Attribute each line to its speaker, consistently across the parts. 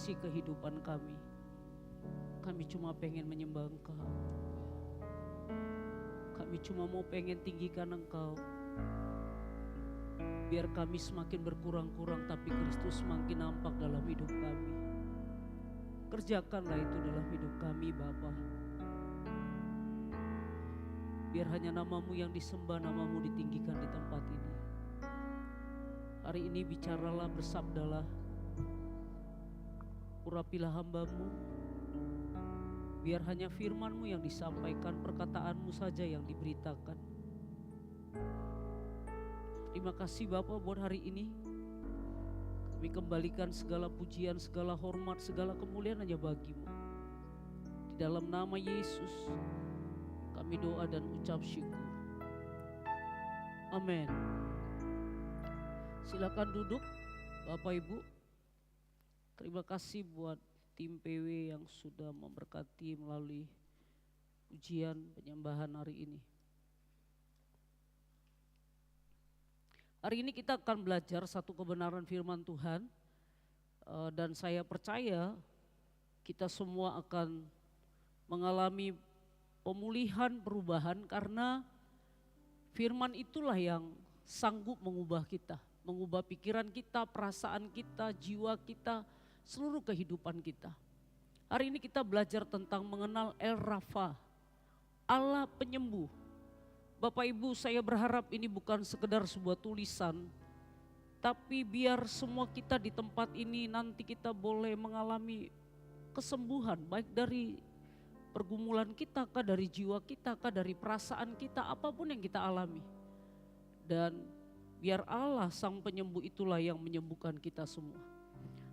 Speaker 1: isi kehidupan kami. Kami cuma pengen menyembah Engkau. Kami cuma mau pengen tinggikan Engkau. Biar kami semakin berkurang-kurang tapi Kristus semakin nampak dalam hidup kami. Kerjakanlah itu dalam hidup kami Bapa. Biar hanya nama-Mu yang disembah, nama-Mu ditinggikan di tempat ini. Hari ini bicaralah, bersabdalah. Urapilah hamba-Mu. Biar hanya firman-Mu yang disampaikan, perkataan-Mu saja yang diberitakan. Terima kasih Bapa buat hari ini. Kami kembalikan segala pujian, segala hormat, segala kemuliaan hanya bagi-Mu. Di dalam nama Yesus kami doa dan ucap syukur. Amin. Silakan duduk Bapak Ibu. Terima kasih buat tim PW yang sudah memberkati melalui ujian penyembahan hari ini. Hari ini kita akan belajar satu kebenaran firman Tuhan, dan saya percaya kita semua akan mengalami pemulihan, perubahan, karena firman itulah yang sanggup mengubah kita, mengubah pikiran kita, perasaan kita, jiwa kita, seluruh kehidupan kita. Hari ini kita belajar tentang mengenal El Rafa, Allah penyembuh. Bapak Ibu, saya berharap ini bukan sekedar sebuah tulisan, tapi biar semua kita di tempat ini nanti kita boleh mengalami kesembuhan, baik dari pergumulan kita, kah dari jiwa kita, kah dari perasaan kita, apapun yang kita alami. Dan biar Allah sang penyembuh itulah yang menyembuhkan kita semua.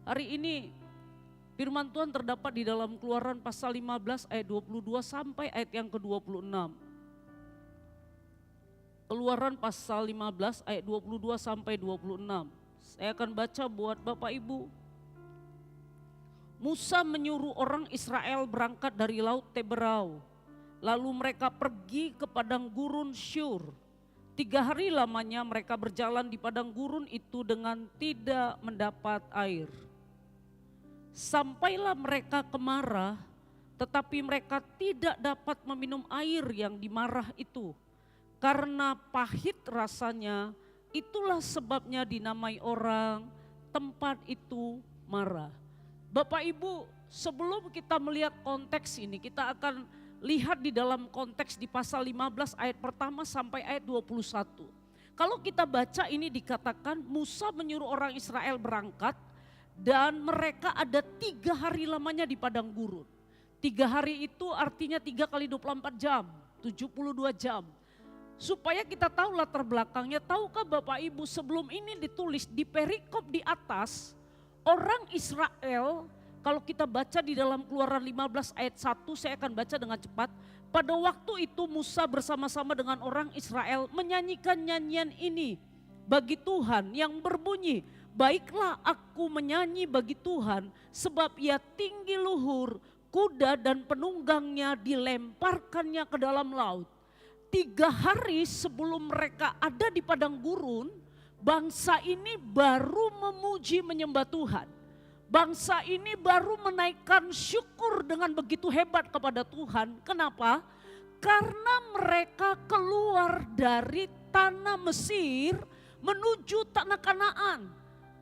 Speaker 1: Hari ini firman Tuhan terdapat di dalam Keluaran pasal 15 ayat 22 sampai ayat yang ke-26. Keluaran pasal 15 ayat 22 sampai 26. Saya akan baca buat Bapak Ibu. Musa menyuruh orang Israel berangkat dari laut Teberau. Lalu mereka pergi ke padang gurun Syur. 3 hari lamanya mereka berjalan di padang gurun itu dengan tidak mendapat air. Sampailah mereka ke Marah, tetapi mereka tidak dapat meminum air yang di Marah itu. Karena pahit rasanya, itulah sebabnya dinamai orang tempat itu Marah. Bapak Ibu, sebelum kita melihat konteks ini, kita akan lihat di dalam konteks di pasal 15 ayat pertama sampai ayat 21. Kalau kita baca ini dikatakan Musa menyuruh orang Israel berangkat dan mereka ada 3 hari lamanya di padang gurun. 3 hari itu artinya 3 kali 24 jam, 72 jam. Supaya kita tahu latar belakangnya, tahukah Bapak Ibu sebelum ini ditulis di perikop di atas, orang Israel, kalau kita baca di dalam Keluaran 15 ayat 1, saya akan baca dengan cepat. Pada waktu itu Musa bersama-sama dengan orang Israel menyanyikan nyanyian ini bagi Tuhan yang berbunyi, baiklah aku menyanyi bagi Tuhan sebab ia tinggi luhur, kuda dan penunggangnya dilemparkannya ke dalam laut. 3 hari sebelum mereka ada di padang gurun, bangsa ini baru memuji menyembah Tuhan. Bangsa ini baru menaikkan syukur dengan begitu hebat kepada Tuhan. Kenapa? Karena mereka keluar dari tanah Mesir menuju tanah Kanaan.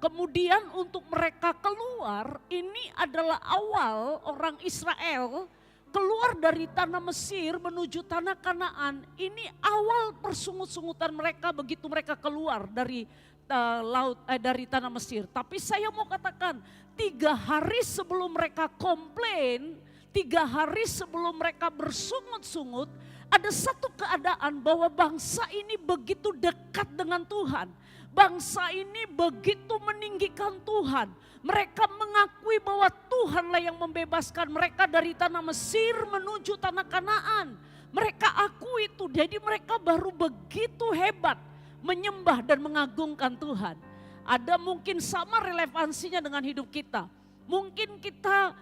Speaker 1: Kemudian untuk mereka keluar, ini adalah awal orang Israel keluar dari tanah Mesir menuju tanah Kanaan. Ini awal persungut-sungutan mereka begitu mereka keluar dari dari tanah Mesir. Tapi saya mau katakan 3 hari sebelum mereka komplain, 3 hari sebelum mereka bersungut-sungut, ada satu keadaan bahwa bangsa ini begitu dekat dengan Tuhan. Bangsa ini begitu meninggikan Tuhan. Mereka mengakui bahwa Tuhanlah yang membebaskan mereka dari tanah Mesir menuju tanah Kanaan. Mereka akui itu, jadi mereka baru begitu hebat menyembah dan mengagungkan Tuhan. Ada mungkin sama relevansinya dengan hidup kita. Mungkin kita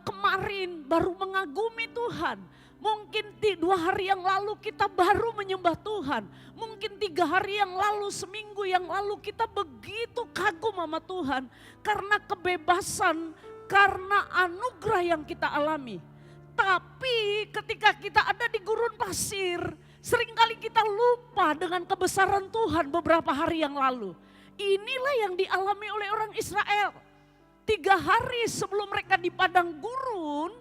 Speaker 1: kemarin baru mengagumi Tuhan. Mungkin 2 hari yang lalu kita baru menyembah Tuhan. Mungkin 3 hari yang lalu, seminggu yang lalu kita begitu kagum sama Tuhan. Karena kebebasan, karena anugerah yang kita alami. Tapi ketika kita ada di gurun pasir, seringkali kita lupa dengan kebesaran Tuhan beberapa hari yang lalu. Inilah yang dialami oleh orang Israel. 3 hari sebelum mereka di padang gurun,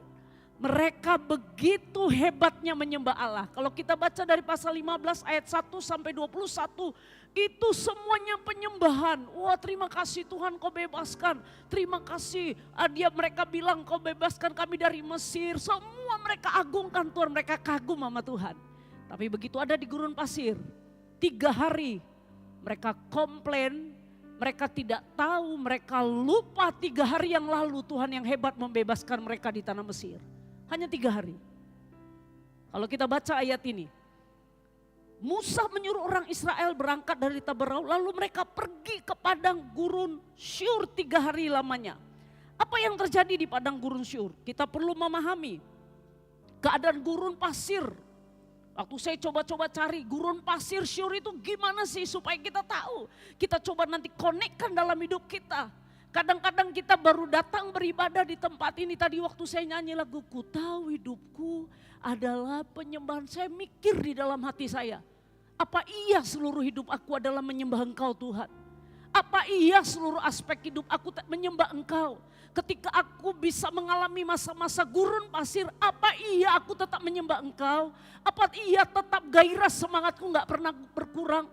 Speaker 1: mereka begitu hebatnya menyembah Allah. Kalau kita baca dari pasal 15 ayat 1 sampai 21, itu semuanya penyembahan. Wah, terima kasih Tuhan kau bebaskan. Terima kasih mereka bilang kau bebaskan kami dari Mesir. Semua mereka agungkan Tuhan, mereka kagum sama Tuhan. Tapi begitu ada di gurun pasir, 3 hari mereka komplain. Mereka tidak tahu, mereka lupa 3 hari yang lalu Tuhan yang hebat membebaskan mereka di tanah Mesir. Hanya 3 hari. Kalau kita baca ayat ini, Musa menyuruh orang Israel berangkat dari Taberau, lalu mereka pergi ke padang gurun Syur 3 hari lamanya. Apa yang terjadi di padang gurun Syur? Kita perlu memahami keadaan gurun pasir. Waktu saya coba-coba cari gurun pasir Syur itu gimana sih supaya kita tahu. Kita coba nanti konekkan dalam hidup kita. Kadang-kadang kita baru datang beribadah di tempat ini. Tadi waktu saya nyanyi lagu Ku Tahu Hidupku adalah penyembahan. Saya mikir di dalam hati saya. Apa iya seluruh hidup aku adalah menyembah Engkau Tuhan? Apa iya seluruh aspek hidup aku menyembah Engkau? Ketika aku bisa mengalami masa-masa gurun pasir, apa iya aku tetap menyembah Engkau? Apa iya tetap gairah semangatku gak pernah berkurang?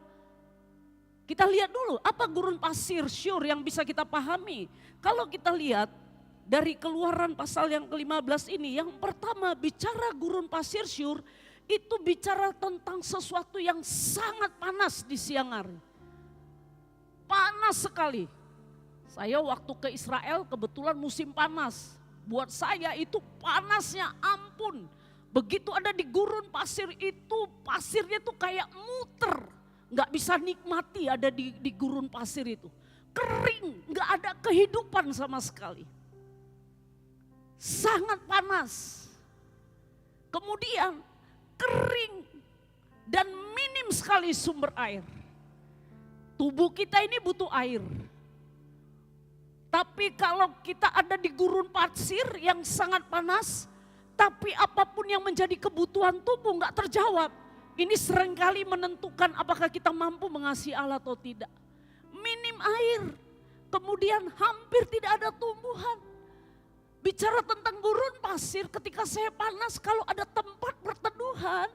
Speaker 1: Kita lihat dulu apa gurun pasir Syur yang bisa kita pahami. Kalau kita lihat dari Keluaran pasal yang ke-15 ini, yang pertama bicara gurun pasir Syur, itu bicara tentang sesuatu yang sangat panas di siang hari. Panas sekali. Saya waktu ke Israel kebetulan musim panas. Buat saya itu panasnya ampun. Begitu ada di gurun pasir itu, pasirnya tuh kayak muter. Gak bisa nikmati ada di gurun pasir itu. Kering, gak ada kehidupan sama sekali. Sangat panas. Kemudian kering dan minim sekali sumber air. Tubuh kita ini butuh air. Tapi kalau kita ada di gurun pasir yang sangat panas, tapi apapun yang menjadi kebutuhan tubuh gak terjawab. Ini seringkali menentukan apakah kita mampu mengasihi Allah atau tidak. Minim air, kemudian hampir tidak ada tumbuhan. Bicara tentang gurun pasir, ketika saya panas, kalau ada tempat berteduhan,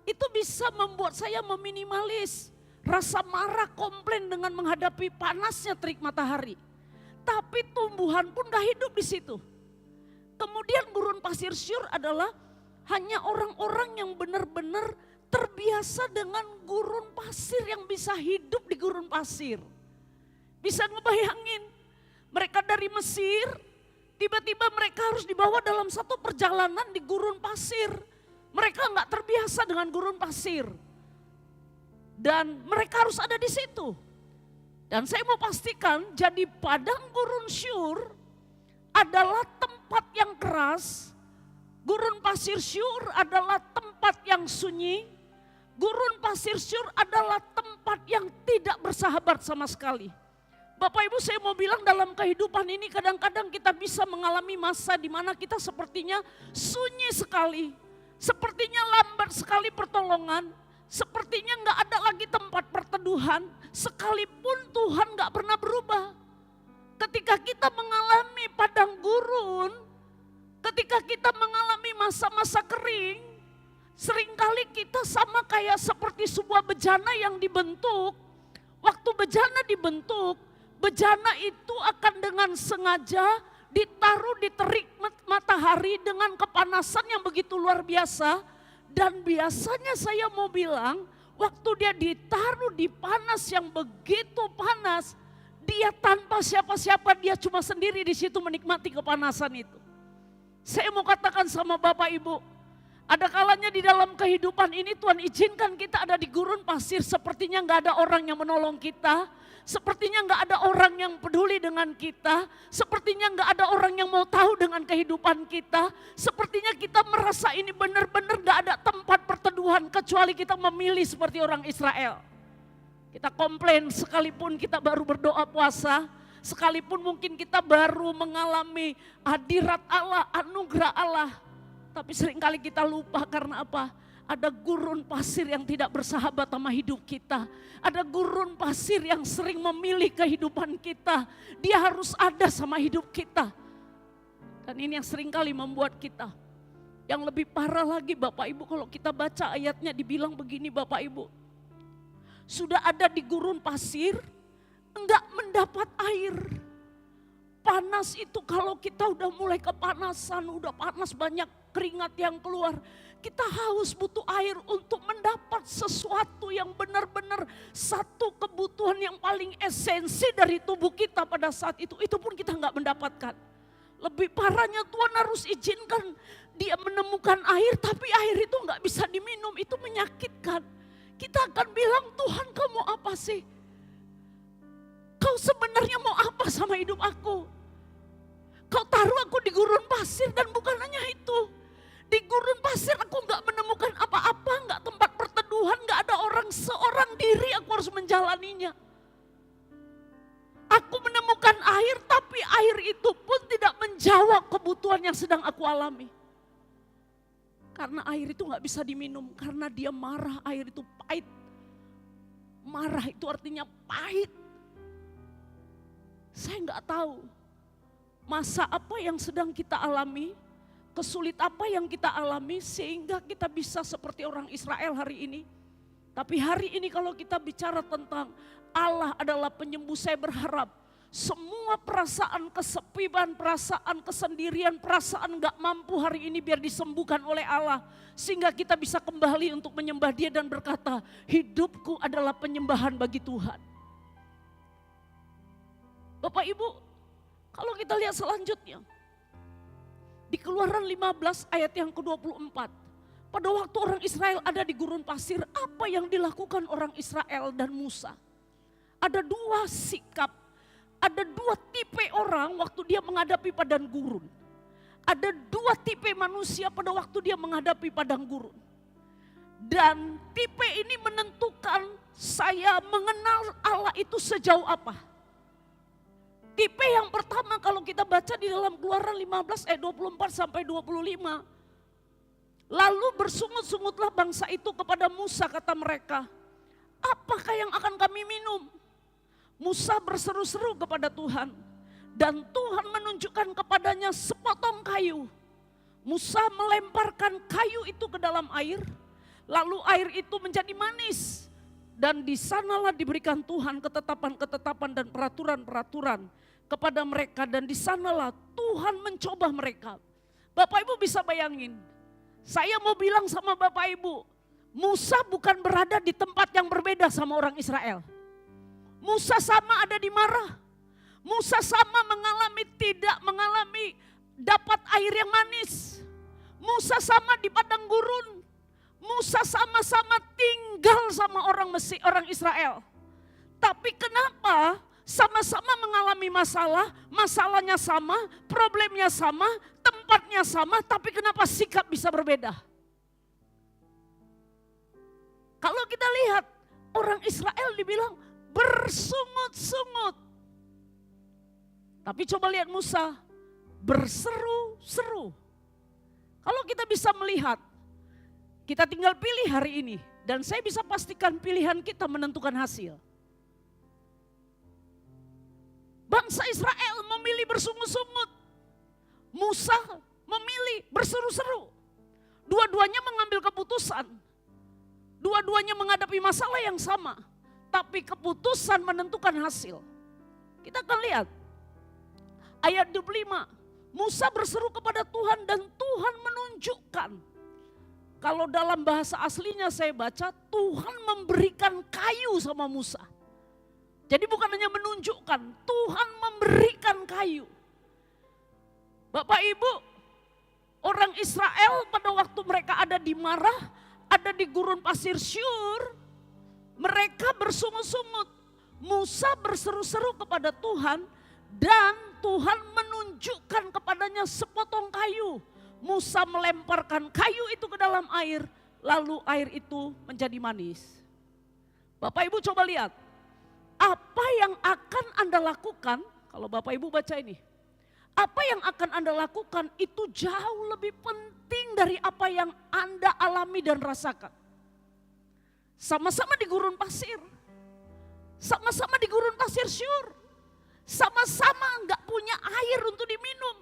Speaker 1: itu bisa membuat saya meminimalis rasa marah, komplain dengan menghadapi panasnya terik matahari. Tapi tumbuhan pun gak hidup di situ. Kemudian gurun pasir Syur adalah hanya orang-orang yang benar-benar terbiasa dengan gurun pasir, yang bisa hidup di gurun pasir. Bisa ngebayangin, mereka dari Mesir, tiba-tiba mereka harus dibawa dalam satu perjalanan di gurun pasir. Mereka gak terbiasa dengan gurun pasir. Dan mereka harus ada di situ. Dan saya mau pastikan, jadi padang gurun Syur adalah tempat yang keras. Gurun pasir Syur adalah tempat yang sunyi. Gurun pasir Syur adalah tempat yang tidak bersahabat sama sekali. Bapak Ibu, saya mau bilang dalam kehidupan ini kadang-kadang kita bisa mengalami masa di mana kita sepertinya sunyi sekali. Sepertinya lambat sekali pertolongan. Sepertinya gak ada lagi tempat perteduhan, sekalipun Tuhan gak pernah berubah. Ketika kita mengalami padang gurun, ketika kita mengalami masa-masa kering, seringkali kita sama kayak seperti sebuah bejana yang dibentuk. Waktu bejana dibentuk, bejana itu akan dengan sengaja ditaruh di terik matahari dengan kepanasan yang begitu luar biasa. Dan biasanya saya mau bilang, waktu dia ditaruh di panas yang begitu panas, dia tanpa siapa-siapa, dia cuma sendiri di situ menikmati kepanasan itu. Saya mau katakan sama Bapak Ibu, ada kalanya di dalam kehidupan ini Tuhan izinkan kita ada di gurun pasir, sepertinya gak ada orang yang menolong kita. Sepertinya gak ada orang yang peduli dengan kita. Sepertinya gak ada orang yang mau tahu dengan kehidupan kita. Sepertinya kita merasa ini benar-benar gak ada tempat perteduhan kecuali kita memilih seperti orang Israel. Kita komplain sekalipun kita baru berdoa puasa. sekalipun mungkin kita baru mengalami hadirat Allah, anugerah Allah. Tapi seringkali kita lupa karena apa? Ada gurun pasir yang tidak bersahabat sama hidup kita. Ada gurun pasir yang sering memilih kehidupan kita. Dia harus ada sama hidup kita. Dan ini yang seringkali membuat kita. Yang lebih parah lagi Bapak Ibu, kalau kita baca ayatnya dibilang begini Bapak Ibu. Sudah ada di gurun pasir, enggak mendapat air. Panas itu kalau kita udah mulai kepanasan, udah panas banyak keringat yang keluar. Kita haus butuh air untuk mendapat sesuatu yang benar-benar satu kebutuhan yang paling esensi dari tubuh kita pada saat itu pun kita enggak mendapatkan. Lebih parahnya Tuhan harus izinkan dia menemukan air tapi air itu enggak bisa diminum, itu menyakitkan. Kita akan bilang, Tuhan kamu apa sih? Kau sebenarnya mau apa sama hidup aku? Kau taruh aku di gurun pasir dan bukan hanya itu. Di gurun pasir aku gak menemukan apa-apa, gak tempat perteduhan, gak ada orang seorang diri aku harus menjalaninya. Aku menemukan air tapi air itu pun tidak menjawab kebutuhan yang sedang aku alami. Karena air itu gak bisa diminum, karena dia marah, air itu pahit. Marah itu artinya pahit. Saya gak tahu masa apa yang sedang kita alami, kesulit apa yang kita alami sehingga kita bisa seperti orang Israel hari ini. Tapi hari ini kalau kita bicara tentang Allah adalah penyembuh, saya berharap semua perasaan kesepian, perasaan kesendirian, perasaan gak mampu hari ini biar disembuhkan oleh Allah. Sehingga kita bisa kembali untuk menyembah Dia dan berkata, hidupku adalah penyembahan bagi Tuhan. Bapak Ibu, kalau kita lihat selanjutnya, di Keluaran 15 ayat yang ke-24. Pada waktu orang Israel ada di gurun pasir, apa yang dilakukan orang Israel dan Musa? Ada dua sikap, ada dua tipe orang waktu dia menghadapi padang gurun. Ada dua tipe manusia pada waktu dia menghadapi padang gurun. Dan tipe ini menentukan saya mengenal Allah itu sejauh apa. Tipe yang pertama kalau kita baca di dalam Keluaran 15 ayat 24 sampai 25. Lalu bersungut-sungutlah bangsa itu kepada Musa, kata mereka, apakah yang akan kami minum? Musa berseru-seru kepada Tuhan dan Tuhan menunjukkan kepadanya sepotong kayu. Musa melemparkan kayu itu ke dalam air, lalu air itu menjadi manis. Dan di sanalah diberikan Tuhan ketetapan-ketetapan dan peraturan-peraturan kepada mereka. Dan di sanalah Tuhan mencoba mereka. Bapak Ibu bisa bayangin, saya mau bilang sama Bapak Ibu, Musa bukan berada di tempat yang berbeda sama orang Israel. Musa sama ada di Marah. Musa sama tidak mengalami dapat air yang manis. Musa sama di padang gurun. Musa sama-sama tinggal sama orang Mesir, orang Israel. Tapi kenapa sama-sama mengalami masalah, masalahnya sama, problemnya sama, tempatnya sama, tapi kenapa sikap bisa berbeda? Kalau kita lihat orang Israel dibilang bersungut-sungut. Tapi coba lihat Musa berseru-seru. Kalau kita bisa melihat, kita tinggal pilih hari ini. Dan saya bisa pastikan pilihan kita menentukan hasil. Bangsa Israel memilih bersungut-sungut. Musa memilih berseru-seru. Dua-duanya mengambil keputusan. Dua-duanya menghadapi masalah yang sama. Tapi keputusan menentukan hasil. Kita akan lihat. Ayat 25. Musa berseru kepada Tuhan dan Tuhan menunjukkan. Kalau dalam bahasa aslinya saya baca, Tuhan memberikan kayu sama Musa. Jadi bukan hanya menunjukkan, Tuhan memberikan kayu. Bapak Ibu, orang Israel pada waktu mereka ada di Marah, ada di gurun pasir Syur, mereka bersungut-sungut. Musa berseru-seru kepada Tuhan dan Tuhan menunjukkan kepadanya sepotong kayu. Musa melemparkan kayu itu ke dalam air, lalu air itu menjadi manis. Bapak Ibu coba lihat, apa yang akan Anda lakukan Kalau Bapak Ibu baca ini, apa yang akan Anda lakukan itu jauh lebih penting dari apa yang Anda alami dan rasakan. Sama-sama di gurun pasir, sama-sama di gurun pasir Syur, sama-sama gak punya air untuk diminum.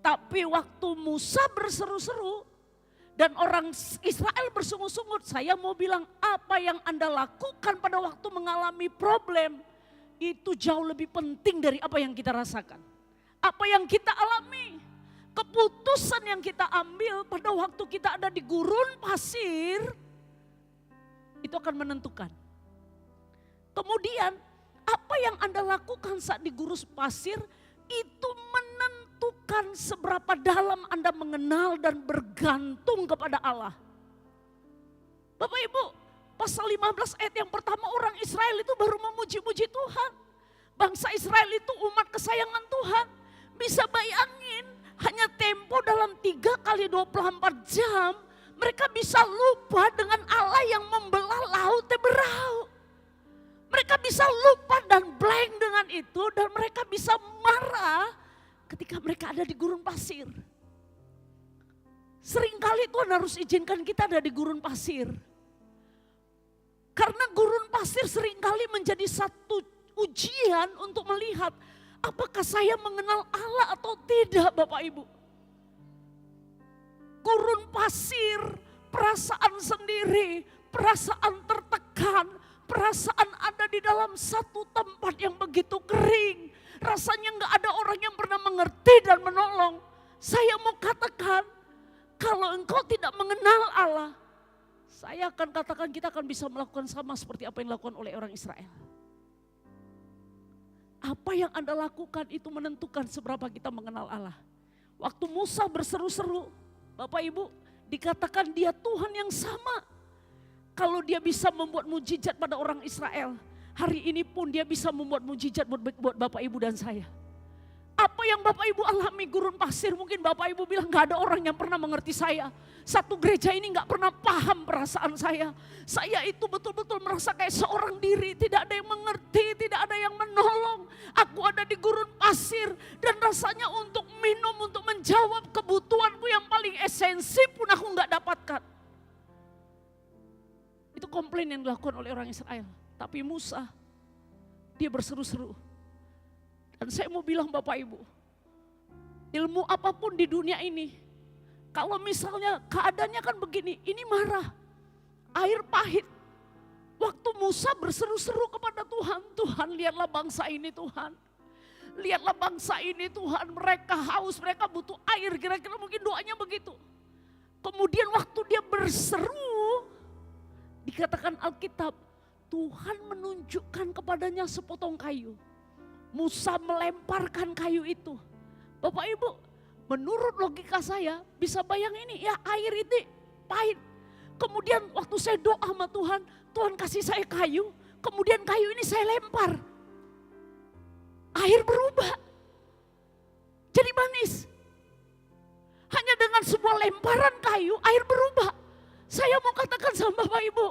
Speaker 1: Tapi waktu Musa berseru-seru dan orang Israel bersungut-sungut, saya mau bilang apa yang Anda lakukan pada waktu mengalami problem itu jauh lebih penting dari apa yang kita rasakan. Apa yang kita alami, keputusan yang kita ambil pada waktu kita ada di gurun pasir, itu akan menentukan. Kemudian apa yang Anda lakukan saat di gurun pasir, itu menentukan seberapa dalam Anda mengenal dan bergantung kepada Allah. Bapak Ibu, pasal 15 ayat yang pertama, orang Israel itu baru memuji-muji Tuhan. Bangsa Israel itu umat kesayangan Tuhan. Bisa bayangin, hanya tempo dalam 3 kali 24 jam, mereka bisa lupa dengan Allah yang membelah laut Teberau. Mereka bisa lupa dan blank dengan itu, dan mereka bisa marah ketika mereka ada di gurun pasir. Seringkali Tuhan harus izinkan kita ada di gurun pasir. Karena gurun pasir seringkali menjadi satu ujian untuk melihat apakah saya mengenal Allah atau tidak, Bapak Ibu. Gurun pasir, perasaan sendiri, perasaan tertekan, perasaan ada di dalam satu tempat yang begitu kering. Rasanya gak ada orang yang pernah mengerti dan menolong. Saya mau katakan, kalau engkau tidak mengenal Allah, saya akan katakan kita akan bisa melakukan sama seperti apa yang dilakukan oleh orang Israel. Apa yang Anda lakukan itu menentukan seberapa kita mengenal Allah. Waktu Musa berseru-seru, Bapak Ibu, dikatakan dia Tuhan yang sama. Kalau dia bisa membuat mujizat pada orang Israel, hari ini pun dia bisa membuat mujizat buat Bapak Ibu dan saya. Apa yang Bapak Ibu alami gurun pasir, mungkin Bapak Ibu bilang gak ada orang yang pernah mengerti saya. Satu gereja ini gak pernah paham perasaan saya. Saya itu betul-betul merasa kayak seorang diri, tidak ada yang mengerti, tidak ada yang menolong. Aku ada di gurun pasir dan rasanya untuk minum, untuk menjawab kebutuhanku yang paling esensi pun aku gak dapatkan. Itu komplain yang dilakukan oleh orang Israel. Tapi Musa, dia berseru-seru. Dan saya mau bilang Bapak Ibu, ilmu apapun di dunia ini, kalau misalnya keadaannya kan begini, ini marah, air pahit. Waktu Musa berseru-seru kepada Tuhan, Tuhan lihatlah bangsa ini Tuhan. Lihatlah bangsa ini Tuhan, mereka haus, mereka butuh air, kira-kira mungkin doanya begitu. Kemudian waktu dia berseru, dikatakan Alkitab, Tuhan menunjukkan kepadanya sepotong kayu. Musa melemparkan kayu itu. Bapak Ibu, menurut logika saya bisa bayang ini, ya air ini pahit. Kemudian waktu saya doa sama Tuhan, Tuhan kasih saya kayu, kemudian kayu ini saya lempar. Air berubah, jadi manis. Hanya dengan sebuah lemparan kayu, air berubah. Saya mau katakan sama Bapak Ibu,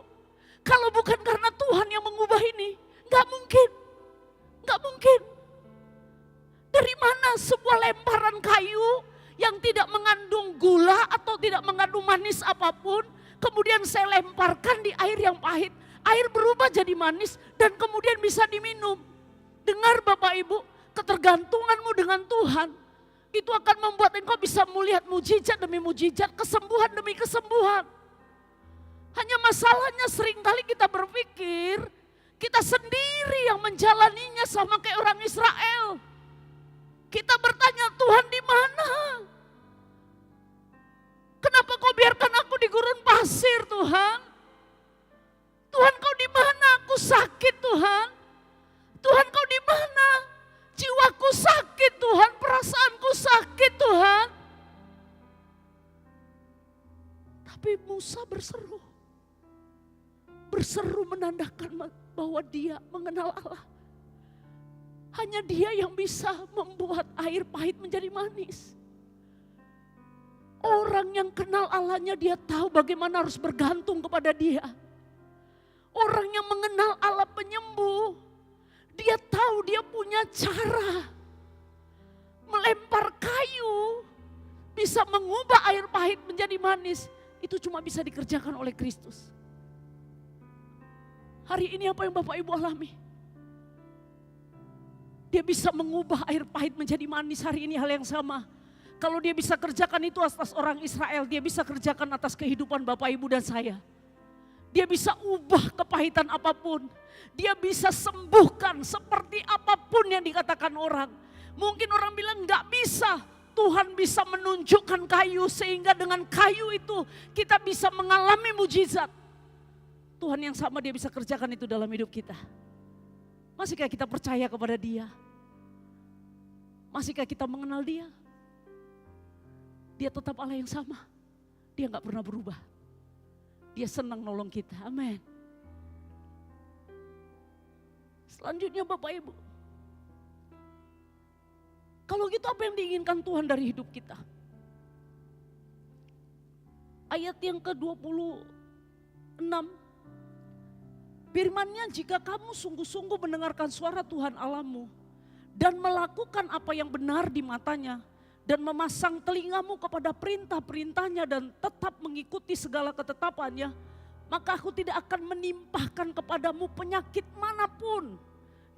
Speaker 1: kalau bukan karena Tuhan yang mengubah ini, gak mungkin. Gak mungkin. Dari mana sebuah lemparan kayu yang tidak mengandung gula atau tidak mengandung manis apapun, kemudian saya lemparkan di air yang pahit, air berubah jadi manis dan kemudian bisa diminum. Dengar Bapak Ibu, ketergantunganmu dengan Tuhan, itu akan membuat engkau bisa melihat mujizat demi mujizat, kesembuhan demi kesembuhan. Hanya masalahnya seringkali kita berpikir, kita sendiri yang menjalaninya sama kayak orang Israel. Kita bertanya, Tuhan di mana? Kenapa kau biarkan aku di gurun pasir Tuhan? Tuhan kau di mana? Aku sakit Tuhan. Tuhan kau di mana? Jiwaku sakit Tuhan, perasaanku sakit Tuhan. Tapi Musa berseru. Berseru menandakan bahwa dia mengenal Allah. Hanya dia yang bisa membuat air pahit menjadi manis. Orang yang kenal Allahnya dia tahu bagaimana harus bergantung kepada dia. Orang yang mengenal Allah penyembuh, Dia tahu dia punya cara. Melempar kayu bisa mengubah air pahit menjadi manis. Itu cuma bisa dikerjakan oleh Kristus. Hari ini apa yang Bapak Ibu alami? Dia bisa mengubah air pahit menjadi manis. Hari ini hal yang sama. Kalau dia bisa kerjakan itu atas orang Israel, dia bisa kerjakan atas kehidupan Bapak Ibu dan saya. Dia bisa ubah kepahitan apapun. Dia bisa sembuhkan seperti apapun yang dikatakan orang. Mungkin orang bilang nggak bisa. Tuhan bisa menunjukkan kayu sehingga dengan kayu itu kita bisa mengalami mujizat. Tuhan yang sama dia bisa kerjakan itu dalam hidup kita. Masihkah kita percaya kepada Dia? Masihkah kita mengenal Dia? Dia tetap Allah yang sama. Dia gak pernah berubah. Dia senang nolong kita. Amin. Selanjutnya Bapak Ibu. Kalau gitu apa yang diinginkan Tuhan dari hidup kita? Ayat yang ke-26. Firman-Nya, jika kamu sungguh-sungguh mendengarkan suara Tuhan Allahmu dan melakukan apa yang benar di matanya dan memasang telingamu kepada perintah-perintahnya dan tetap mengikuti segala ketetapannya, maka aku tidak akan menimpahkan kepadamu penyakit manapun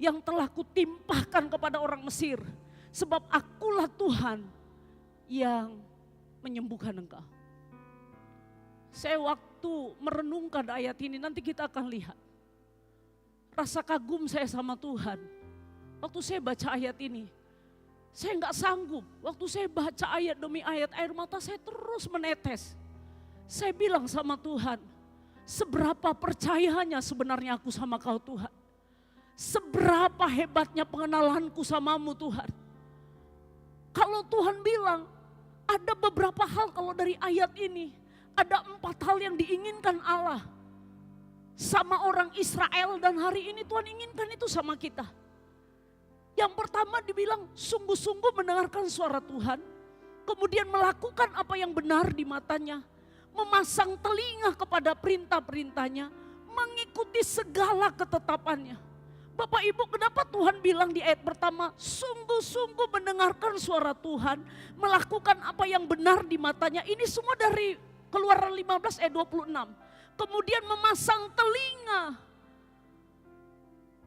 Speaker 1: yang telah kutimpahkan kepada orang Mesir. Sebab akulah Tuhan yang menyembuhkan engkau. Saya waktu merenungkan ayat ini, nanti kita akan lihat. Rasa kagum saya sama Tuhan. Waktu saya baca ayat ini, saya nggak sanggup. Waktu saya baca ayat demi ayat, air mata saya terus menetes. Saya bilang sama Tuhan, seberapa percayanya sebenarnya aku sama kau Tuhan. Seberapa hebatnya pengenalanku samamu Tuhan. Kalau Tuhan bilang, ada beberapa hal kalau dari ayat ini, ada 4 hal yang diinginkan Allah sama orang Israel dan hari ini Tuhan inginkan itu sama kita. Yang pertama dibilang sungguh-sungguh mendengarkan suara Tuhan, kemudian melakukan apa yang benar di matanya, memasang telinga kepada perintah-perintahnya, mengikuti segala ketetapannya. Bapak Ibu, kenapa Tuhan bilang di ayat pertama, sungguh-sungguh mendengarkan suara Tuhan, melakukan apa yang benar di matanya. Ini semua dari Keluaran 15 ayat 26. Kemudian memasang telinga.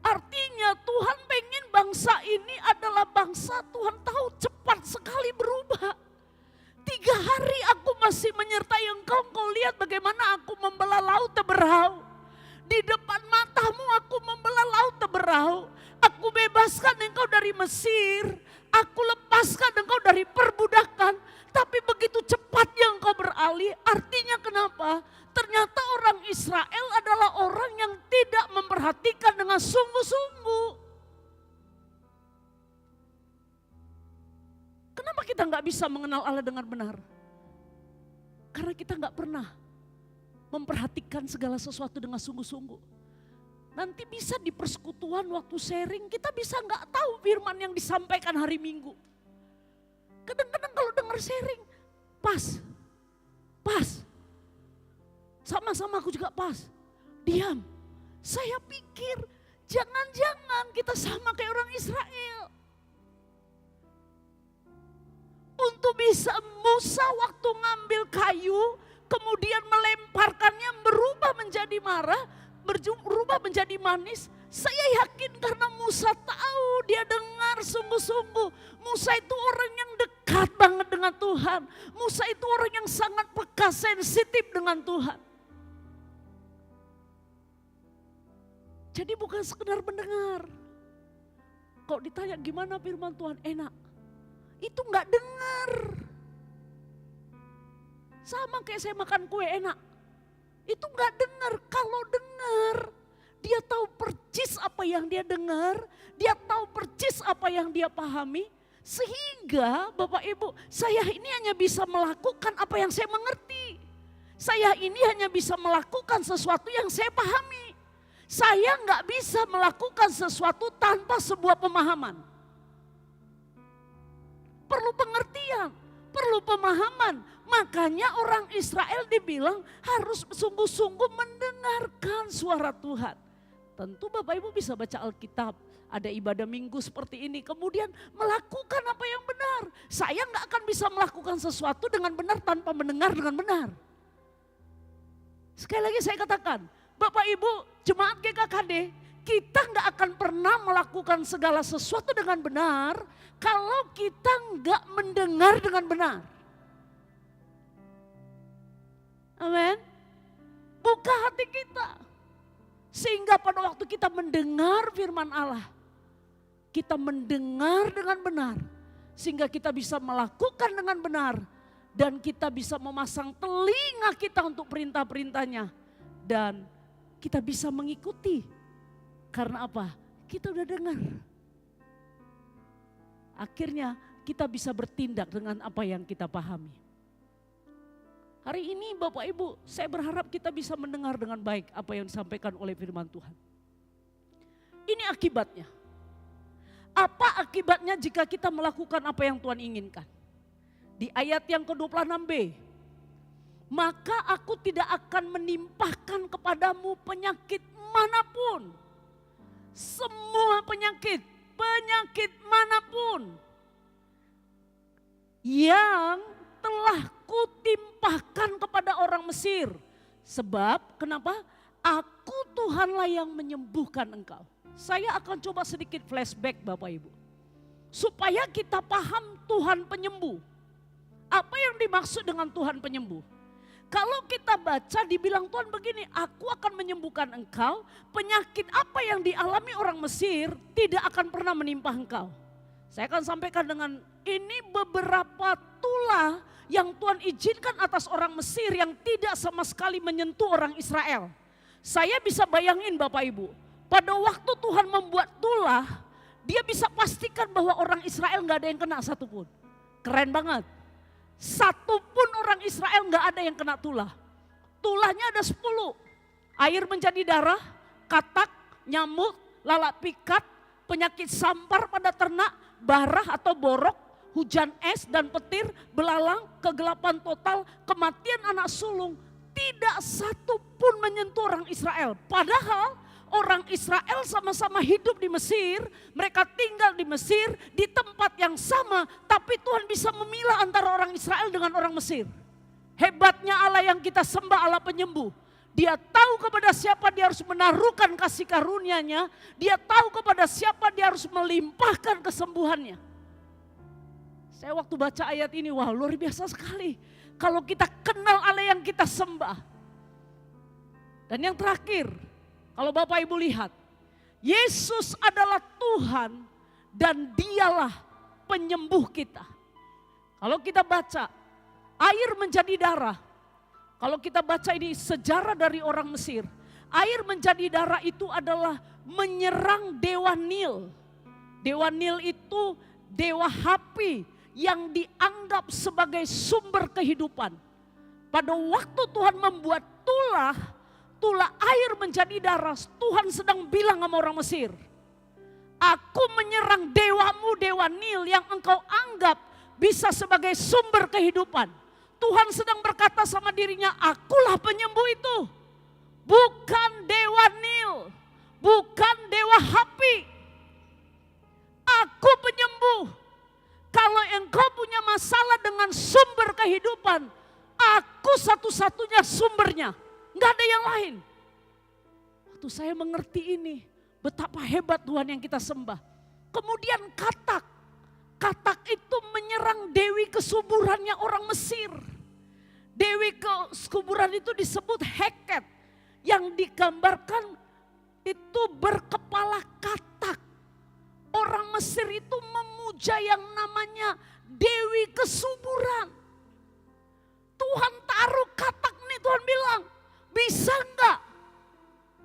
Speaker 1: Artinya Tuhan pengen bangsa ini adalah bangsa Tuhan tahu cepat sekali berubah. 3 hari aku masih menyertai engkau lihat bagaimana aku membelah laut Teberau. Di depan matamu aku membelah laut Teberau. Aku bebaskan engkau dari Mesir. Aku lepaskan engkau dari perbudakan. Tapi begitu cepatnya engkau beralih. Artinya kenapa? Ternyata orang Israel adalah orang yang tidak memperhatikan dengan sungguh-sungguh. Kenapa kita nggak bisa mengenal Allah dengan benar? Karena kita nggak pernah memperhatikan segala sesuatu dengan sungguh-sungguh. Nanti bisa di persekutuan waktu sharing kita bisa nggak tahu firman yang disampaikan hari Minggu. Kadang-kadang kalau dengar sharing, pas. Sama-sama aku juga pas. Diam. Saya pikir jangan-jangan kita sama kayak orang Israel. Untuk bisa Musa waktu ngambil kayu, kemudian melemparkannya berubah menjadi marah, berubah menjadi manis. Saya yakin karena Musa tahu, dia dengar sungguh-sungguh. Musa itu orang yang dekat banget dengan Tuhan. Musa itu orang yang sangat peka, sensitif dengan Tuhan. Jadi bukan sekedar mendengar. Kalau ditanya gimana firman Tuhan, enak. Itu enggak dengar. Sama kayak saya makan kue enak. Itu enggak dengar. Kalau dengar, dia tahu percis apa yang dia dengar. Dia tahu percis apa yang dia pahami. Sehingga Bapak Ibu, saya ini hanya bisa melakukan apa yang saya mengerti. Saya ini hanya bisa melakukan sesuatu yang saya pahami. Saya nggak bisa melakukan sesuatu tanpa sebuah pemahaman. Perlu pengertian, perlu pemahaman. Makanya orang Israel dibilang harus sungguh-sungguh mendengarkan suara Tuhan. Tentu Bapak Ibu bisa baca Alkitab, ada ibadah minggu seperti ini, kemudian melakukan apa yang benar. Saya nggak akan bisa melakukan sesuatu dengan benar tanpa mendengar dengan benar. Sekali lagi saya katakan, Bapak Ibu jemaat GKKD, kita nggak akan pernah melakukan segala sesuatu dengan benar kalau kita nggak mendengar dengan benar. Amin. Buka hati kita. Sehingga pada waktu kita mendengar firman Allah, kita mendengar dengan benar. Sehingga kita bisa melakukan dengan benar. Dan kita bisa memasang telinga kita untuk perintah-perintahnya. Dan kita bisa mengikuti. Karena apa? Kita udah dengar. Akhirnya kita bisa bertindak dengan apa yang kita pahami. Hari ini Bapak Ibu, saya berharap kita bisa mendengar dengan baik apa yang disampaikan oleh firman Tuhan. Ini akibatnya. Apa akibatnya jika kita melakukan apa yang Tuhan inginkan? Di ayat yang ke-26b. Maka aku tidak akan menimpahkan kepadamu penyakit manapun. Semua penyakit manapun yang telah kutimpahkan kepada orang Mesir. Sebab kenapa? Aku Tuhanlah yang menyembuhkan engkau. Saya akan coba sedikit flashback Bapak Ibu. Supaya kita paham Tuhan penyembuh. Apa yang dimaksud dengan Tuhan penyembuh? Kalau kita baca dibilang Tuhan begini, aku akan menyembuhkan engkau. Penyakit apa yang dialami orang Mesir tidak akan pernah menimpa engkau. Saya akan sampaikan dengan ini beberapa tulah yang Tuhan izinkan atas orang Mesir yang tidak sama sekali menyentuh orang Israel. Saya bisa bayangin Bapak Ibu, pada waktu Tuhan membuat tulah, dia bisa pastikan bahwa orang Israel gak ada yang kena satupun. Keren banget. Satupun orang Israel gak ada yang kena tulah. Tulahnya ada 10. Air menjadi darah, katak, nyamuk, lalat pikat, penyakit sampar pada ternak, barah atau borok, hujan es dan petir, belalang, kegelapan total, kematian anak sulung. Tidak satu pun menyentuh orang Israel. Padahal orang Israel sama-sama hidup di Mesir. Mereka tinggal di Mesir di tempat yang sama. Tapi Tuhan bisa memilah antara orang Israel dengan orang Mesir. Hebatnya Allah yang kita sembah, Allah penyembuh. Dia tahu kepada siapa dia harus menaruhkan kasih karunia-Nya. Dia tahu kepada siapa dia harus melimpahkan kesembuhannya. Saya waktu baca ayat ini, wah luar biasa sekali. Kalau kita kenal Allah yang kita sembah. Dan yang terakhir, kalau Bapak Ibu lihat, Yesus adalah Tuhan dan Dialah penyembuh kita. Kalau kita baca, air menjadi darah. Kalau kita baca ini sejarah dari orang Mesir. Air menjadi darah itu adalah menyerang Dewa Nil. Dewa Nil itu dewa api yang dianggap sebagai sumber kehidupan. Pada waktu Tuhan membuat tulah air menjadi darah, Tuhan sedang bilang sama orang Mesir, aku menyerang dewamu, Dewa Nil yang engkau anggap bisa sebagai sumber kehidupan. Tuhan sedang berkata sama dirinya, akulah penyembuh itu. Bukan Dewa Nil, bukan dewa api. Aku penyembuh. Kalau engkau punya masalah dengan sumber kehidupan, aku satu-satunya sumbernya. Enggak ada yang lain. Waktu saya mengerti ini, betapa hebat Tuhan yang kita sembah. Kemudian katak. Katak itu menyerang dewi kesuburannya orang Mesir. Dewi kesuburan itu disebut Heket. Yang digambarkan itu berkepala katak. Orang Mesir itu memuja yang namanya Dewi Kesuburan. Tuhan taruh katak nih, Tuhan bilang, bisa enggak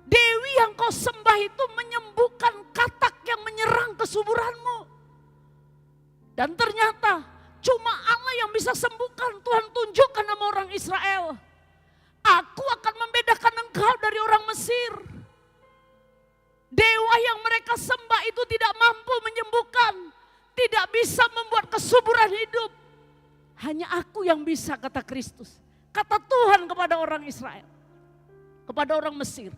Speaker 1: Dewi yang kau sembah itu menyembuhkan katak yang menyerang kesuburanmu? Dan ternyata cuma Allah yang bisa sembuhkan. Tuhan tunjukkan sama orang Israel, aku akan membedakan engkau dari orang Mesir. Dewa yang mereka sembah itu tidak mampu menyembuhkan, tidak bisa membuat kesuburan hidup. Hanya aku yang bisa, kata Kristus. Kata Tuhan kepada orang Israel, kepada orang Mesir.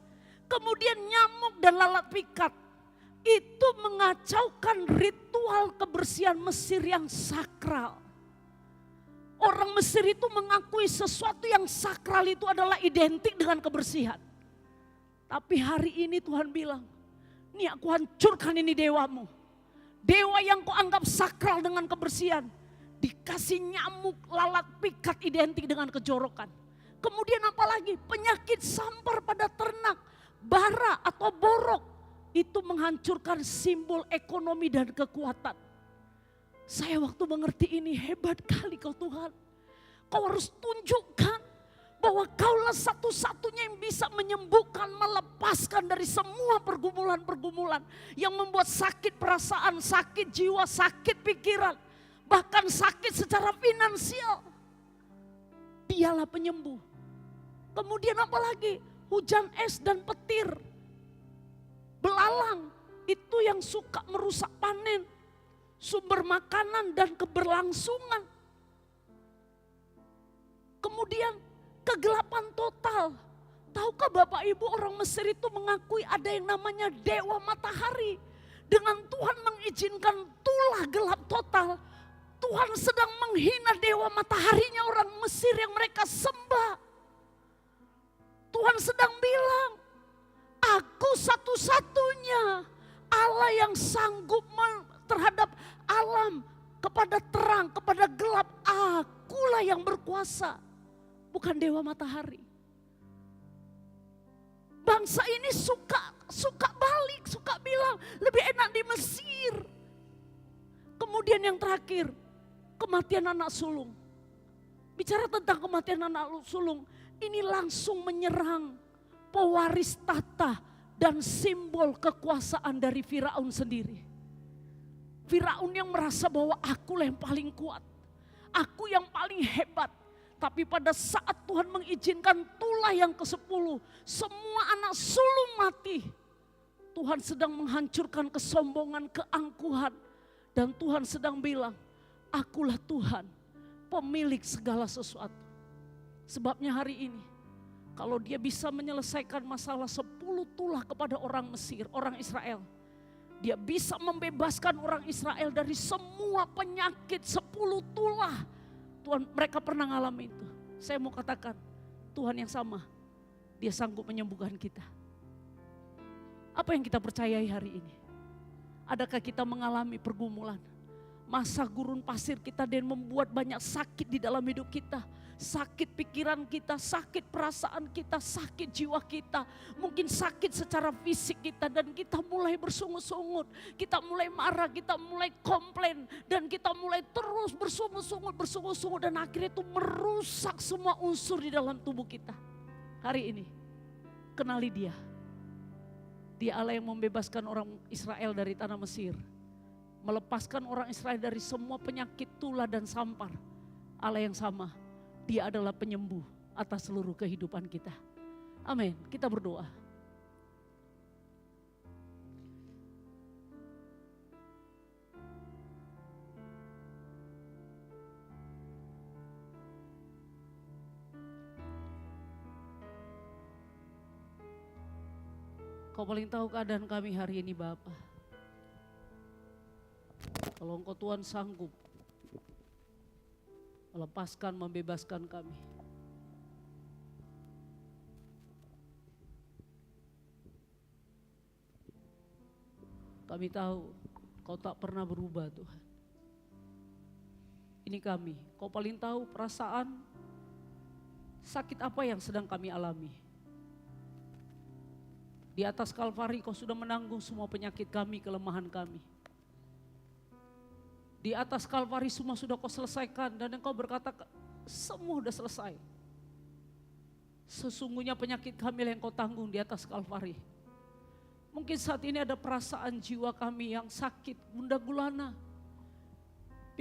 Speaker 1: Kemudian nyamuk dan lalat pikat. Itu mengacaukan ritual kebersihan Mesir yang sakral. Orang Mesir itu mengakui sesuatu yang sakral itu adalah identik dengan kebersihan. Tapi hari ini Tuhan bilang, nih aku hancurkan ini dewamu. Dewa yang kau anggap sakral dengan kebersihan. Dikasih nyamuk, lalat pikat identik dengan kejorokan. Kemudian apalagi penyakit sampar pada ternak, bara atau borok. Itu menghancurkan simbol ekonomi dan kekuatan. Saya waktu mengerti ini, hebat kali kau Tuhan. Kau harus tunjukkan bahwa kaulah satu-satunya yang bisa menyembuhkan, melepaskan dari semua pergumulan-pergumulan yang membuat sakit perasaan, sakit jiwa, sakit pikiran, bahkan sakit secara finansial. Dialah penyembuh. Kemudian apalagi? Hujan es dan petir. Belalang itu yang suka merusak panen, sumber makanan dan keberlangsungan. Kemudian kegelapan total. Tahukah Bapak Ibu, orang Mesir itu mengakui ada yang namanya dewa matahari. Dengan Tuhan mengizinkan tulah gelap total, Tuhan sedang menghina dewa mataharinya orang Mesir yang mereka sembah. Tuhan sedang bilang, aku satu-satunya Allah yang sanggup terhadap alam, kepada terang, kepada gelap, akulah yang berkuasa. Bukan dewa matahari. Bangsa ini suka balik, suka bilang lebih enak di Mesir. Kemudian yang terakhir, kematian anak sulung. Bicara tentang kematian anak sulung, ini langsung menyerang pewaris tahta dan simbol kekuasaan dari Firaun sendiri. Firaun yang merasa bahwa akulah yang paling kuat, aku yang paling hebat. Tapi pada saat Tuhan mengizinkan tulah yang ke-10, semua anak sulung mati. Tuhan sedang menghancurkan kesombongan, keangkuhan. Dan Tuhan sedang bilang, akulah Tuhan, pemilik segala sesuatu. Sebabnya hari ini, kalau dia bisa menyelesaikan masalah 10 tulah kepada orang Mesir, orang Israel. Dia bisa membebaskan orang Israel dari semua penyakit 10 tulah. Tuhan, mereka pernah ngalami itu. Saya mau katakan, Tuhan yang sama, Dia sanggup menyembuhkan kita. Apa yang kita percayai hari ini? Adakah kita mengalami pergumulan? Masa gurun pasir kita dan membuat banyak sakit di dalam hidup kita. Sakit pikiran kita, sakit perasaan kita, sakit jiwa kita. Mungkin sakit secara fisik kita dan kita mulai bersungut-sungut. Kita mulai marah, kita mulai komplain. Dan kita mulai terus bersungut-sungut dan akhirnya itu merusak semua unsur di dalam tubuh kita. Hari ini, kenali Dia. Dia Allah yang membebaskan orang Israel dari tanah Mesir. Melepaskan orang Israel dari semua penyakit tulah dan sampar. Allah yang sama. Dia adalah penyembuh atas seluruh kehidupan kita. Amin. Kita berdoa. Kau paling tahu keadaan kami hari ini, Bapa. Kalau Engkau Tuhan sanggup melepaskan, membebaskan kami. Kami tahu Kau tak pernah berubah, Tuhan. Ini kami, Kau paling tahu perasaan sakit apa yang sedang kami alami. Di atas Kalvari Kau sudah menanggung semua penyakit kami, kelemahan kami. Di atas Kalvari semua sudah Kau selesaikan dan Engkau berkata semua sudah selesai. Sesungguhnya penyakit kami yang Kau tanggung di atas Kalvari. Mungkin saat ini ada perasaan jiwa kami yang sakit, gundah gulana.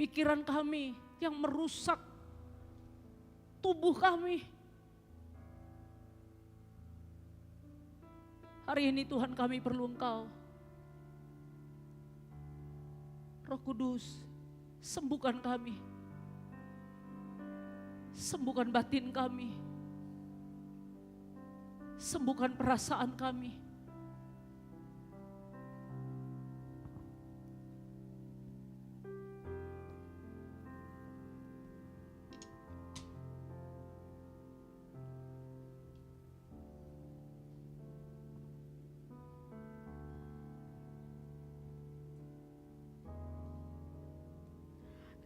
Speaker 1: Pikiran kami yang merusak tubuh kami. Hari ini Tuhan kami perlu Engkau. Roh Kudus, sembuhkan kami. Sembuhkan batin kami. Sembuhkan perasaan kami.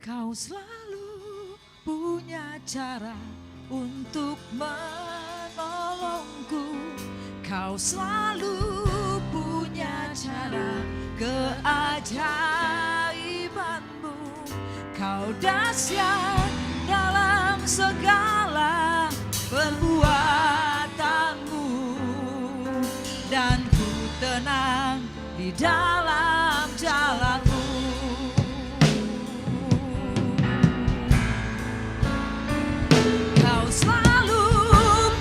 Speaker 2: Kau selalu punya cara untuk menolongku. Kau selalu punya cara keajaibanmu. Kau dahsyat dalam segala perbuatanmu, dan ku tenang di dalam jalanmu. Kau selalu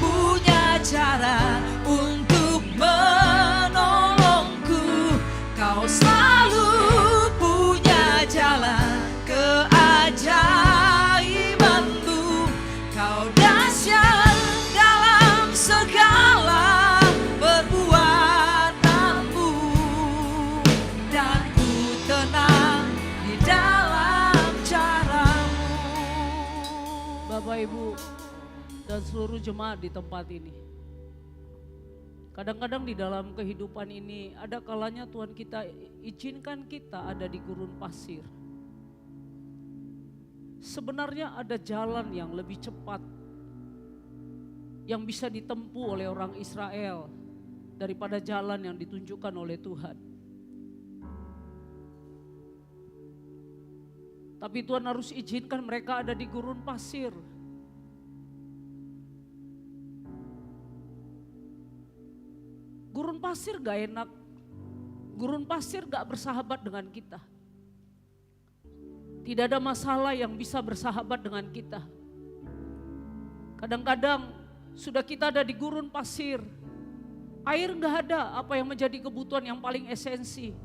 Speaker 2: punya cara untuk menolongku. Kau selalu punya jalan keajaibanmu. Kau dahsyat dalam segala perbuatanmu, dan ku tenang di dalam caramu.
Speaker 1: Bapak Ibu dan seluruh jemaat di tempat ini, kadang-kadang di dalam kehidupan ini ada kalanya Tuhan kita izinkan kita ada di gurun pasir. Sebenarnya ada jalan yang lebih cepat yang bisa ditempuh oleh orang Israel daripada jalan yang ditunjukkan oleh Tuhan. Tapi Tuhan harus izinkan mereka ada di gurun pasir. Gurun pasir gak enak, gurun pasir gak bersahabat dengan kita. Tidak ada masalah yang bisa bersahabat dengan kita. Kadang-kadang sudah kita ada di gurun pasir, air gak ada, apa yang menjadi kebutuhan yang paling esensi.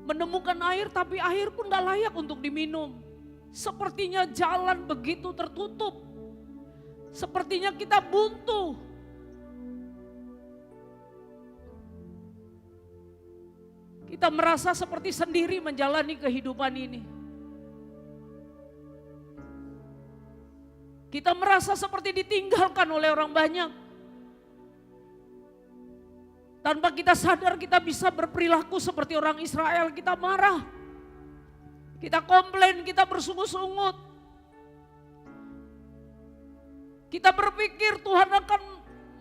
Speaker 1: Menemukan air tapi air pun gak layak untuk diminum. Sepertinya jalan begitu tertutup, sepertinya kita buntu. Kita merasa seperti sendiri menjalani kehidupan ini. Kita merasa seperti ditinggalkan oleh orang banyak. Tanpa kita sadar kita bisa berperilaku seperti orang Israel. Kita marah, kita komplain, kita bersungut-sungut. Kita berpikir Tuhan akan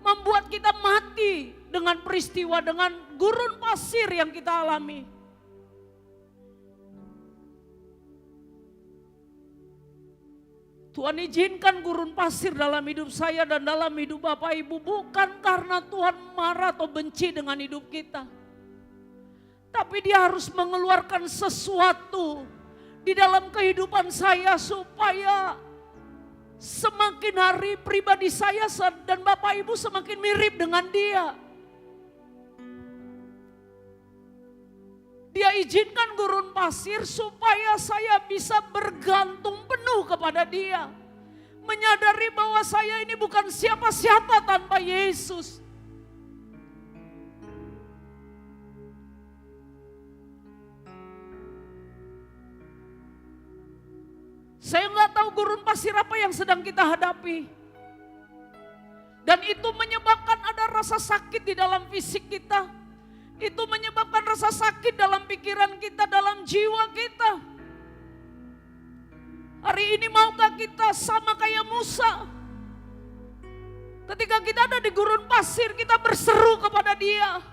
Speaker 1: membuat kita mati dengan peristiwa, dengan gurun pasir yang kita alami. Tuhan izinkan gurun pasir dalam hidup saya dan dalam hidup Bapak Ibu bukan karena Tuhan marah atau benci dengan hidup kita. Tapi Dia harus mengeluarkan sesuatu di dalam kehidupan saya supaya semakin hari pribadi saya dan Bapak Ibu semakin mirip dengan Dia. Dia izinkan gurun pasir supaya saya bisa bergantung penuh kepada Dia. Menyadari bahwa saya ini bukan siapa-siapa tanpa Yesus. Saya nggak tahu gurun pasir apa yang sedang kita hadapi. Dan itu menyebabkan ada rasa sakit di dalam fisik kita. Itu menyebabkan rasa sakit dalam pikiran kita, dalam jiwa kita. Hari ini maukah kita sama kayak Musa? Ketika kita ada di gurun pasir, kita berseru kepada Dia.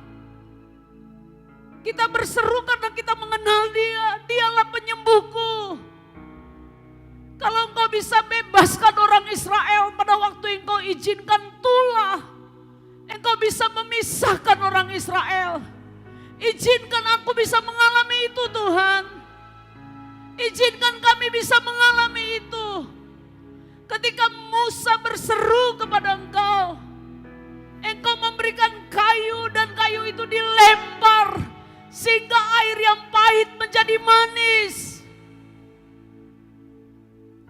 Speaker 1: Kita berseru karena kita mengenal Dia. Dialah penyembuhku. Kalau engkau bisa bebaskan orang Israel pada waktu engkau izinkan tulah, engkau bisa memisahkan orang Israel. Izinkan aku bisa mengalami itu Tuhan. Izinkan kami bisa mengalami itu. Ketika Musa berseru kepada engkau, engkau memberikan kayu dan kayu itu dilempar sehingga air yang pahit menjadi manis.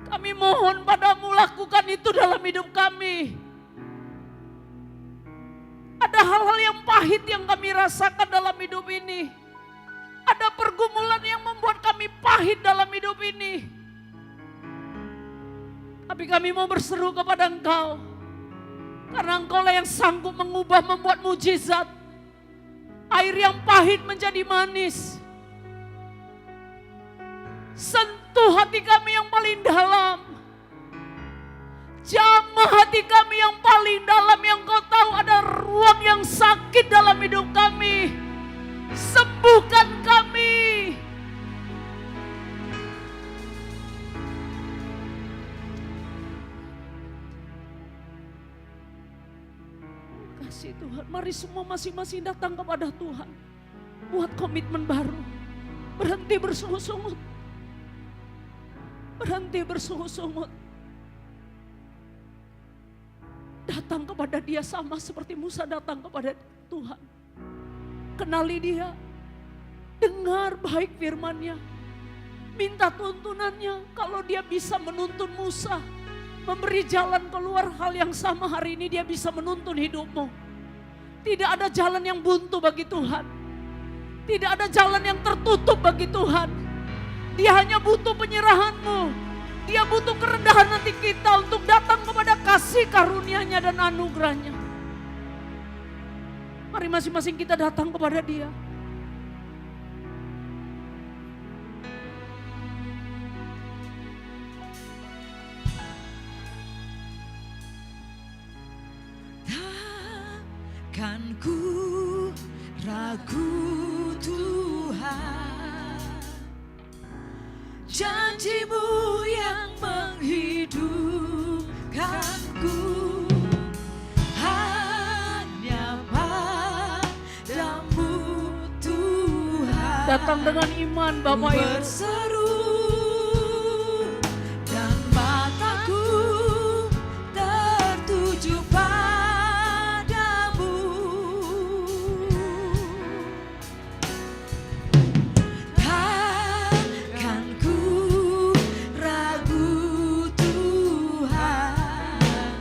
Speaker 1: Kami mohon padamu lakukan itu dalam hidup kami. hal-hal yang pahit yang kami rasakan dalam hidup ini. Ada pergumulan yang membuat kami pahit dalam hidup ini. Tapi kami mau berseru kepada Engkau. Karena Engkau lah yang sanggup mengubah, membuat mujizat. Air yang pahit menjadi manis. Sentuh hati kami yang paling dalam. Jamah hati kami yang paling dalam, yang Kau tahu ada ruang yang sakit dalam hidup kami. Sembuhkan kami. Kasih Tuhan, mari semua masing-masing datang kepada Tuhan. Buat komitmen baru. Berhenti bersungut-sungut. Berhenti bersungut-sungut. Datang kepada Dia sama seperti Musa datang kepada Tuhan. Kenali Dia. Dengar baik firman-Nya. Minta tuntunannya. Kalau Dia bisa menuntun Musa, memberi jalan keluar, hal yang sama hari ini Dia bisa menuntun hidupmu. Tidak ada jalan yang buntu bagi Tuhan. Tidak ada jalan yang tertutup bagi Tuhan. Dia hanya butuh penyerahanmu. Dia butuh kerendahan hati kita untuk datang kepada kasih karunia-Nya dan anugerah-Nya. Mari masing-masing kita datang kepada Dia.
Speaker 2: Takkan ku ragu Tuhan, janji-Mu yang menghidupkanku, hanya padamu Tuhan.
Speaker 1: Datang dengan iman Bapak Ibu.
Speaker 2: Berseru dan mataku tertuju padamu. Takkan ku ragu Tuhan,